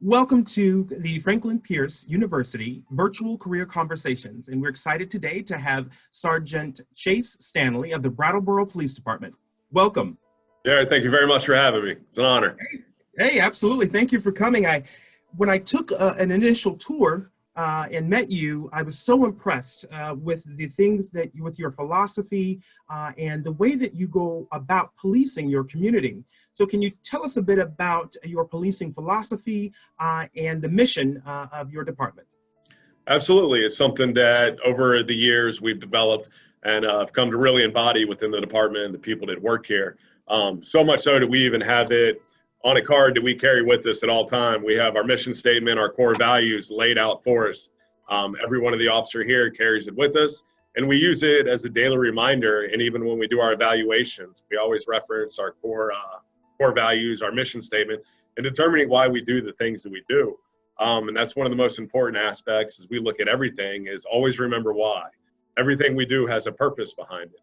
Welcome to the Franklin Pierce University Virtual Career Conversations, and we're excited today to have Sergeant Chase Stanley of the Brattleboro Police Department. Welcome. Yeah, thank you very much for having me. It's an honor. Hey, absolutely. Thank you for coming. When I took an initial tour and met you, I was so impressed with the things with your philosophy and the way that you go about policing your community. So can you tell us a bit about your policing philosophy and the mission of your department? Absolutely. It's something that over the years we've developed and I've come to really embody within the department and the people that work here. So much so that we even have it on a card that we carry with us at all time. We have our mission statement, our core values laid out for us. Every one of the officer here carries it with us, and we use it as a daily reminder. And even when we do our evaluations, we always reference our core values, our mission statement, and determining why we do the things that we do. And that's one of the most important aspects as we look at everything is always remember why. Everything we do has a purpose behind it.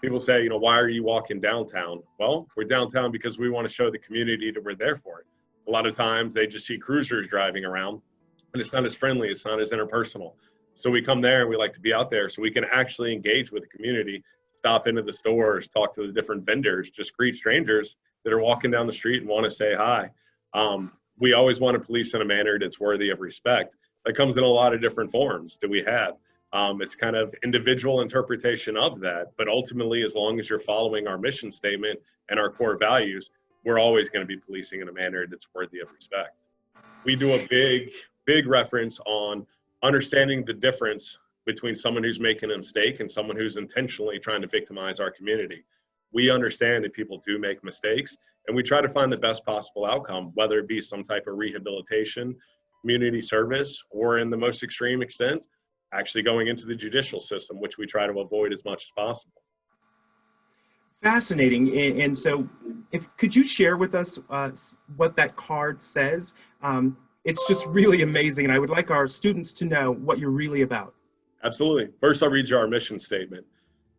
People say, why are you walking downtown? Well, we're downtown because we want to show the community that we're there for it. A lot of times they just see cruisers driving around and it's not as friendly, it's not as interpersonal. So we come there and we like to be out there so we can actually engage with the community, stop into the stores, talk to the different vendors, just greet strangers that are walking down the street and want to say hi. We always want to police in a manner that's worthy of respect. That comes in a lot of different forms that we have. It's kind of individual interpretation of that, but ultimately, as long as you're following our mission statement and our core values, we're always going to be policing in a manner that's worthy of respect. We do a big reference on understanding the difference between someone who's making a mistake and someone who's intentionally trying to victimize our community. We understand that people do make mistakes, and we try to find the best possible outcome, whether it be some type of rehabilitation, community service, or in the most extreme extent, actually going into the judicial system, which we try to avoid as much as possible. Fascinating. And so could you share with us what that card says? It's just really amazing. And I would like our students to know what you're really about. Absolutely. First, I'll read you our mission statement.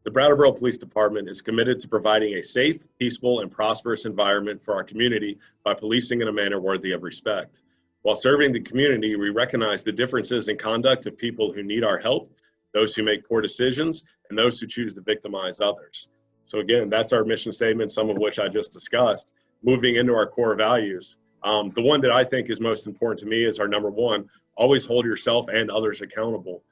The Brattleboro Police Department is committed to providing a safe, peaceful, and prosperous environment for our community by policing in a manner worthy of respect. While serving the community, we recognize the differences in conduct of people who need our help, those who make poor decisions, and those who choose to victimize others. So again, that's our mission statement, some of which I just discussed. Moving into our core values, the one that I think is most important to me is our number one, always hold yourself and others accountable.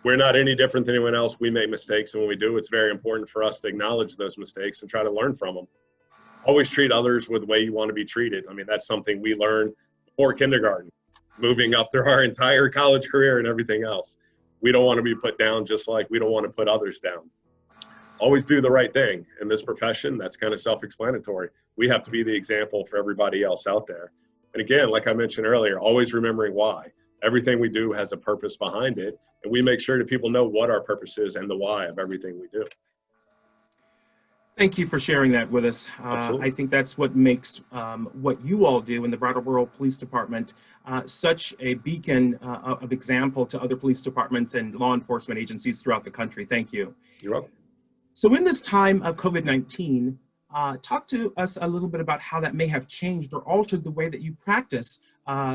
We're not any different than anyone else. We make mistakes, and when we do, it's very important for us to acknowledge those mistakes and try to learn from them. Always treat others with the way you want to be treated. I mean, that's something we learn before kindergarten, moving up through our entire college career and everything else. We don't want to be put down, just like we don't want to put others down. Always do the right thing. In this profession, that's kind of self-explanatory. We have to be the example for everybody else out there. And again, like I mentioned earlier, always remembering why. Everything we do has a purpose behind it, and we make sure that people know what our purpose is and the why of everything we do. Thank you for sharing that with us. I think that's what makes what you all do in the Brattleboro Police Department such a beacon of example to other police departments and law enforcement agencies throughout the country. Thank you. You're welcome. So in this time of COVID-19, talk to us a little bit about how that may have changed or altered the way that you practice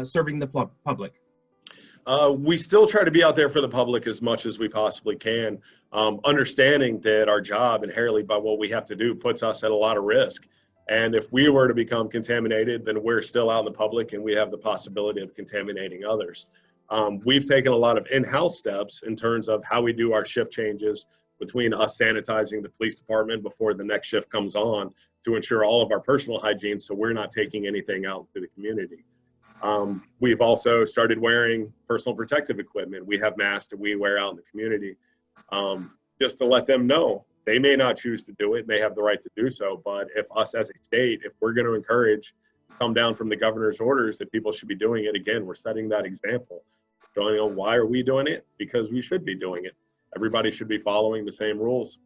serving the public. We still try to be out there for the public as much as we possibly can, understanding that our job inherently by what we have to do puts us at a lot of risk. And if we were to become contaminated, then we're still out in the public and we have the possibility of contaminating others. We've taken a lot of in-house steps in terms of how we do our shift changes between us sanitizing the police department before the next shift comes on to ensure all of our personal hygiene so we're not taking anything out to the community. We've also started wearing personal protective equipment. We have masks that we wear out in the community just to let them know. They may not choose to do it, and they have the right to do so, but if us as a state, if we're going to encourage, come down from the governor's orders that people should be doing it, again, we're setting that example. Showing them why are we doing it? Because we should be doing it. Everybody should be following the same rules.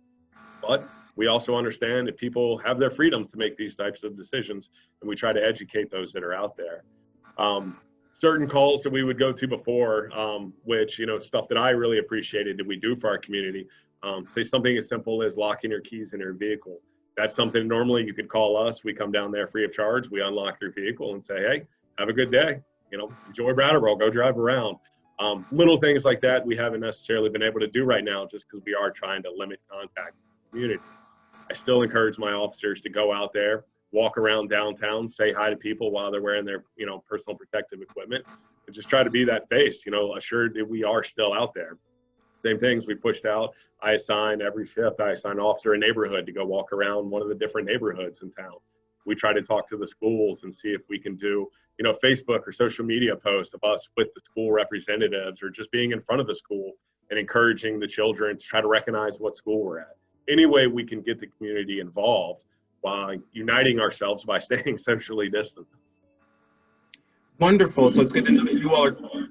But we also understand that people have their freedom to make these types of decisions, and we try to educate those that are out there. Certain calls that we would go to before, which, stuff that I really appreciated that we do for our community, say something as simple as locking your keys in your vehicle. That's something normally you could call us. We come down there free of charge. We unlock your vehicle and say, hey, have a good day. enjoy Brattleboro, go drive around. Little things like that we haven't necessarily been able to do right now just because we are trying to limit contact with the community. I still encourage my officers to go out there, walk around downtown, say hi to people while they're wearing their, personal protective equipment, and just try to be that face, assured that we are still out there. Same things we pushed out. I assign every shift, I assign an officer a neighborhood to go walk around one of the different neighborhoods in town. We try to talk to the schools and see if we can do, Facebook or social media posts of us with the school representatives, or just being in front of the school and encouraging the children to try to recognize what school we're at. Any way we can get the community involved while uniting ourselves by staying socially distant. Wonderful. So it's good to know that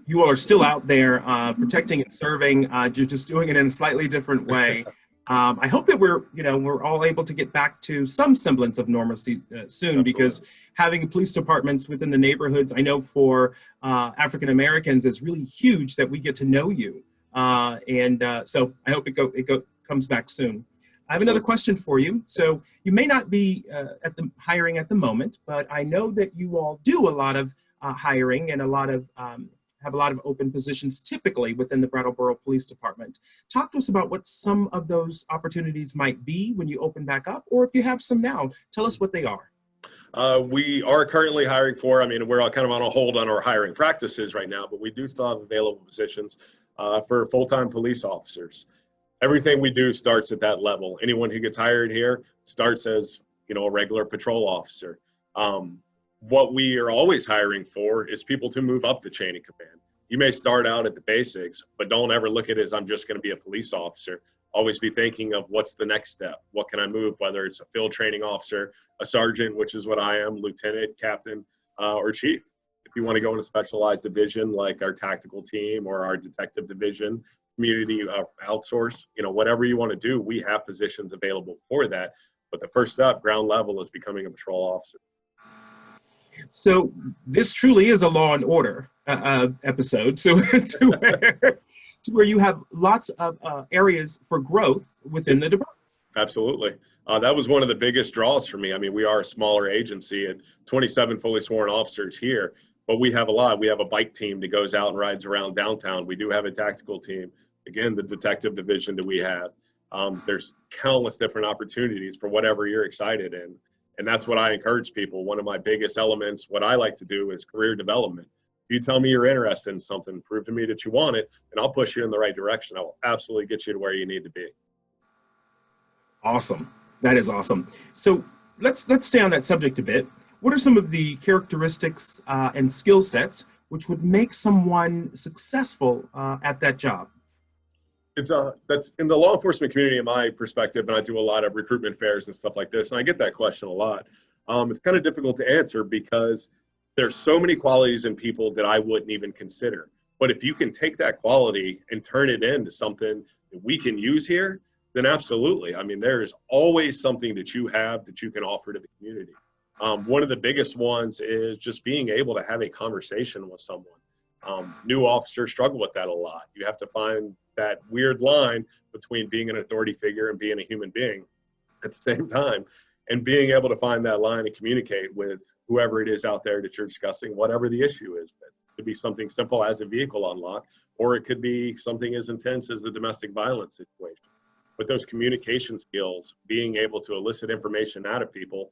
you all are still out there protecting and serving. You're just doing it in a slightly different way. I hope that we're all able to get back to some semblance of normalcy soon. Absolutely. Because having police departments within the neighborhoods, I know for African Americans, is really huge that we get to know you. So I hope it comes back soon. I have another question for you. So you may not be at the hiring at the moment, but I know that you all do a lot of hiring and have a lot of open positions typically within the Brattleboro Police Department. Talk to us about what some of those opportunities might be when you open back up, or if you have some now, tell us what they are. We are currently hiring for, we're kind of on a hold on our hiring practices right now, but we do still have available positions for full-time police officers. Everything we do starts at that level. Anyone who gets hired here starts as, a regular patrol officer. What we are always hiring for is people to move up the chain of command. You may start out at the basics, but don't ever look at it as I'm just going to be a police officer. Always be thinking of what's the next step. What can I move, whether it's a field training officer, a sergeant, which is what I am, lieutenant, captain, or chief. If you want to go in a specialized division like our tactical team or our detective division, community outsource, whatever you want to do, we have positions available for that. But the first step, ground level, is becoming a patrol officer. So this truly is a Law and Order episode. So to where you have lots of areas for growth within the department. Absolutely. That was one of the biggest draws for me. We are a smaller agency at 27 fully sworn officers here, but we have a lot. We have a bike team that goes out and rides around downtown. We do have a tactical team. Again, the detective division that we have. There's countless different opportunities for whatever you're excited in. And that's what I encourage people. One of my biggest elements, what I like to do, is career development. If you tell me you're interested in something, prove to me that you want it, and I'll push you in the right direction. I will absolutely get you to where you need to be. Awesome. That is awesome. So let's stay on that subject a bit. What are some of the characteristics and skill sets which would make someone successful at that job? That's in the law enforcement community, in my perspective, and I do a lot of recruitment fairs and stuff like this, and I get that question a lot. It's kind of difficult to answer because there's so many qualities in people that I wouldn't even consider. But if you can take that quality and turn it into something that we can use here, then absolutely. There's always something that you have that you can offer to the community. One of the biggest ones is just being able to have a conversation with someone. New officers struggle with that a lot. You have to find that weird line between being an authority figure and being a human being at the same time, and being able to find that line and communicate with whoever it is out there that you're discussing, whatever the issue is. It could be something simple as a vehicle unlock, or it could be something as intense as a domestic violence situation. But those communication skills, being able to elicit information out of people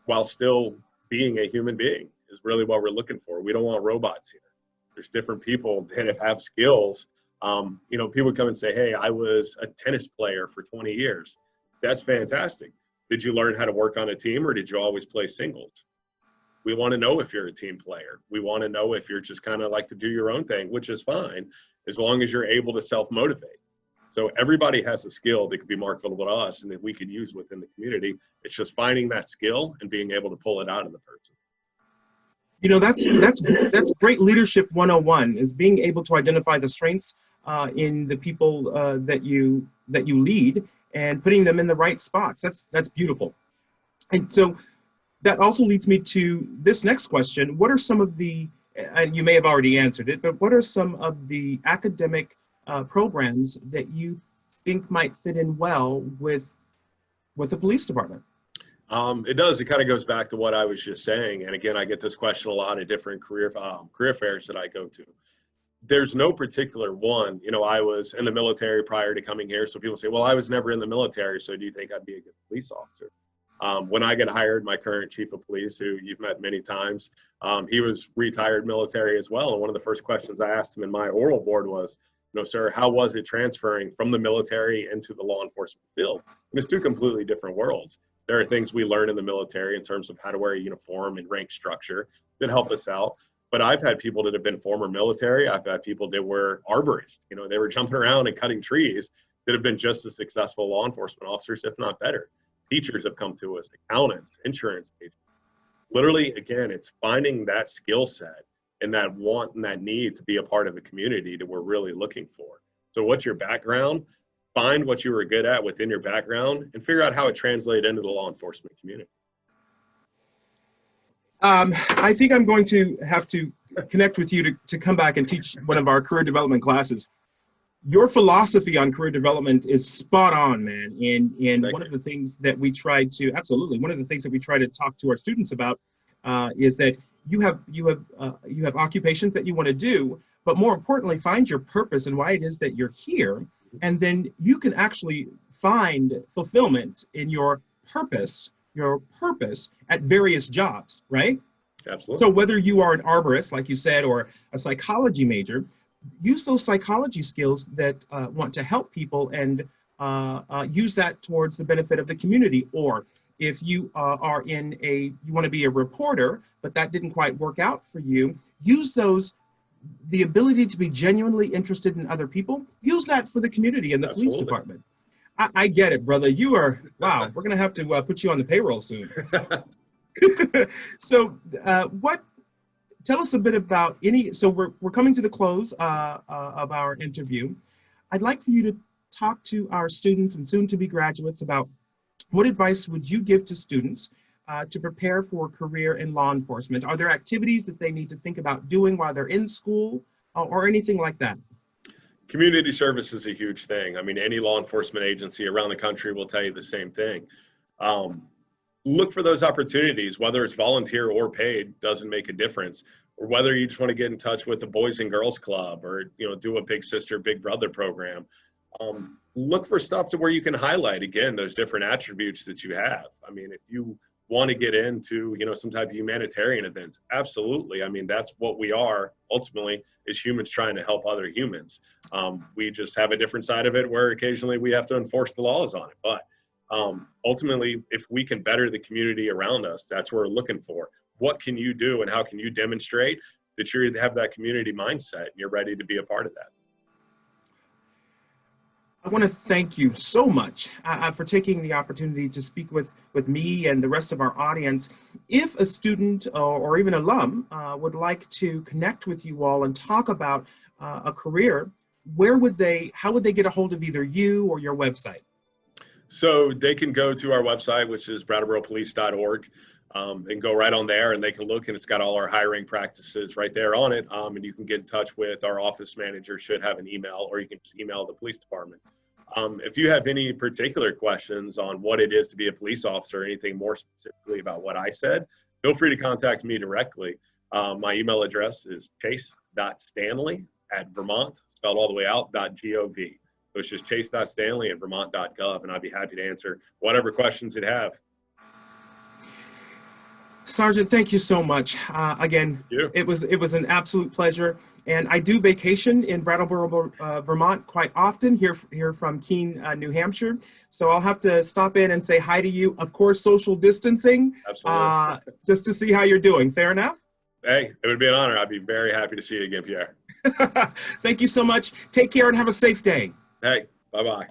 while still being a human being, is really what we're looking for. We don't want robots here. There's different people that have skills. People come and say, hey, I was a tennis player for 20 years. That's fantastic. Did you learn how to work on a team, or did you always play singles? We want to know if you're a team player. We want to know if you're just kind of like to do your own thing, which is fine, as long as you're able to self-motivate. So everybody has a skill that could be marketable to us and that we could use within the community. It's just finding that skill and being able to pull it out of the person. That's great leadership 101, is being able to identify the strengths in the people that you lead and putting them in the right spots. That's beautiful. And so that also leads me to this next question. What are some of the, and you may have already answered it, but what are some of the academic programs that you think might fit in well with the police department? It does. It kind of goes back to what I was just saying. And again, I get this question a lot at different career fairs that I go to. There's no particular one. You know, I was in the military prior to coming here. So people say, well, I was never in the military. So do you think I'd be a good police officer? When I get hired, my current chief of police, who you've met many times, he was retired military as well. And one of the first questions I asked him in my oral board was, you know, sir, how was it transferring from the military into the law enforcement field? And it's two completely different worlds. There are things we learn in the military in terms of how to wear a uniform and rank structure that help us out. But I've had people that have been former military. I've had people that were arborists. You know, they were jumping around and cutting trees that have been just as successful law enforcement officers, if not better. Teachers have come to us, accountants, insurance agents. Literally, again, it's finding that skill set and that want and that need to be a part of a community that we're really looking for. So what's your background? Find what you were good at within your background and figure out how it translates into the law enforcement community. I think I'm going to have to connect with you to come back and teach one of our career development classes. Your philosophy on career development is spot on, man. And one of the things that we try to, absolutely, one of the things that we try to talk to our students about is that you have occupations that you want to do, but more importantly, find your purpose and why it is that you're here. And then you can actually find fulfillment in your purpose at various jobs, right? Absolutely. So whether you are an arborist, like you said, or a psychology major, use those psychology skills that want to help people and use that towards the benefit of the community. Or if you are you want to be a reporter, but that didn't quite work out for you, use the ability to be genuinely interested in other people, use that for the community and the police department. I get it, brother. You are, wow, we're going to have to put you on the payroll soon. So tell us a bit about so we're coming to the close of our interview. I'd like for you to talk to our students and soon to be graduates about what advice would you give to students to prepare for a career in law enforcement? Are there activities that they need to think about doing while they're in school or anything like that? Community service is a huge thing. I mean, any law enforcement agency around the country will tell you the same thing. Look for those opportunities, whether it's volunteer or paid, doesn't make a difference. Or whether you just want to get in touch with the Boys and Girls Club or, you know, do a big sister, big brother program. Look for stuff to where you can highlight, again, those different attributes that you have. I mean, if you want to get into, you know, some type of humanitarian events, absolutely. I mean, that's what we are ultimately, is humans trying to help other humans. We just have a different side of it where occasionally we have to enforce the laws on it. But ultimately, if we can better the community around us, that's what we're looking for. What can you do and how can you demonstrate that you have that community mindset and you're ready to be a part of that? I want to thank you so much for taking the opportunity to speak with me and the rest of our audience. If a student or even alum would like to connect with you all and talk about a career, how would they get a hold of either you or your website? So they can go to our website, which is brattleboropolice.org, and go right on there and they can look, and it's got all our hiring practices right there on it. And you can get in touch with our office manager, should have an email, or you can just email the police department. If you have any particular questions on what it is to be a police officer, or anything more specifically about what I said, feel free to contact me directly. My email address is chase.stanley@vermont, spelled all the way out, .gov. So it's just chase.stanley@vermont.gov, and I'd be happy to answer whatever questions you have. Sargent, thank you so much. Again, it was an absolute pleasure. And I do vacation in Brattleboro, Vermont quite often, here from Keene, New Hampshire. So I'll have to stop in and say hi to you. Of course, social distancing, just to see how you're doing. Fair enough? Hey, it would be an honor. I'd be very happy to see you again, Pierre. Thank you so much. Take care and have a safe day. Hey, bye-bye.